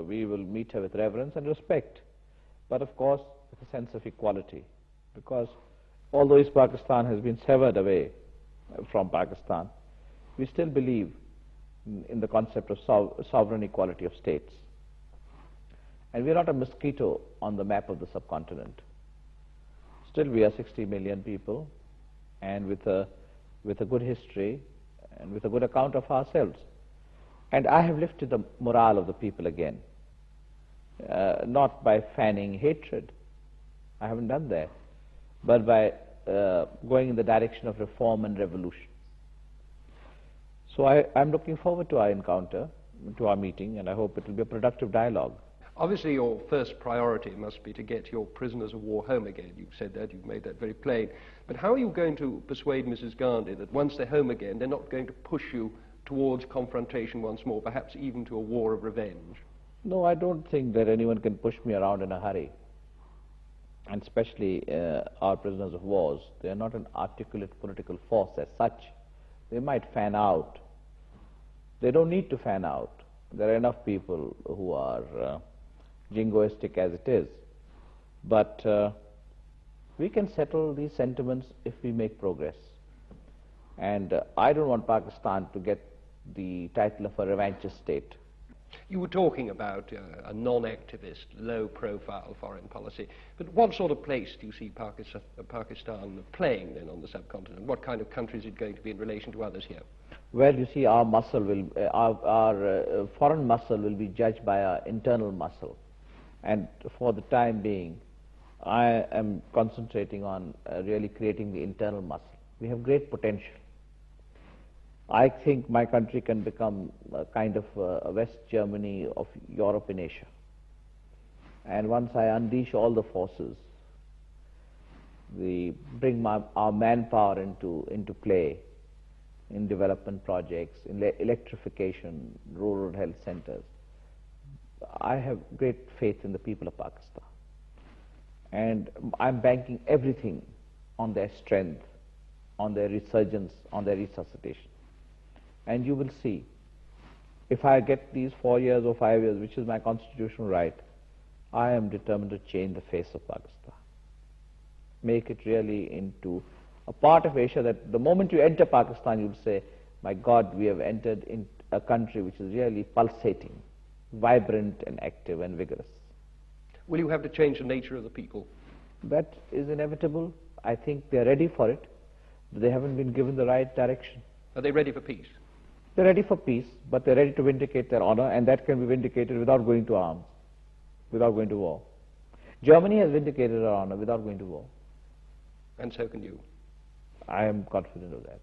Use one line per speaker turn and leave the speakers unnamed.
we will meet her with reverence and respect, but of course with a sense of equality, because although East Pakistan has been severed away from Pakistan, we still believe in the concept of sovereign equality of states. And we are not a mosquito on the map of the subcontinent. Still we are 60 million people, and with a good history and with a good account of ourselves. And I have lifted the morale of the people again, not by fanning hatred, I haven't done that, but by going in the direction of reform and revolution. So I'm looking forward to our encounter, to our meeting, and I hope it will be a productive dialogue.
Obviously your first priority must be to get your prisoners of war home again. You've said that, you've made that very plain. But how are you going to persuade Mrs. Gandhi that once they're home again, they're not going to push you towards confrontation once more, perhaps even to a war of revenge?
No, I don't think that anyone can push me around in a hurry. And especially our prisoners of war, they are not an articulate political force as such. They might fan out. They don't need to fan out. There are enough people who are jingoistic as it is. But we can settle these sentiments if we make progress. And I don't want Pakistan to get the title of a revanchist state.
You were talking about a non-activist, low-profile foreign policy, but what sort of place do you see Pakistan playing then on the subcontinent? What kind of country is it going to be in relation to others here?
Well, you see, our muscle will, our foreign muscle will be judged by our internal muscle, and for the time being, I am concentrating on really creating the internal muscle. We have great potential. I think my country can become a kind of a West Germany of Europe in Asia. And once I unleash all the forces, we bring our manpower into play in development projects, in electrification, rural health centers, I have great faith in the people of Pakistan. And I'm banking everything on their strength, on their resurgence, on their resuscitation. And you will see, if I get these 4 years or 5 years, which is my constitutional right, I am determined to change the face of Pakistan. Make it really into a part of Asia that the moment you enter Pakistan, you'll say, my God, we have entered in a country which is really pulsating, vibrant and active and vigorous.
Will you have to change the nature of the people?
That is inevitable. I think they're ready for it, but they haven't been given the right direction.
Are they ready for peace?
They're ready for peace, but they're ready to vindicate their honor, and that can be vindicated without going to arms, without going to war. Germany has vindicated her honor without going to war.
And so can you.
I am confident of that.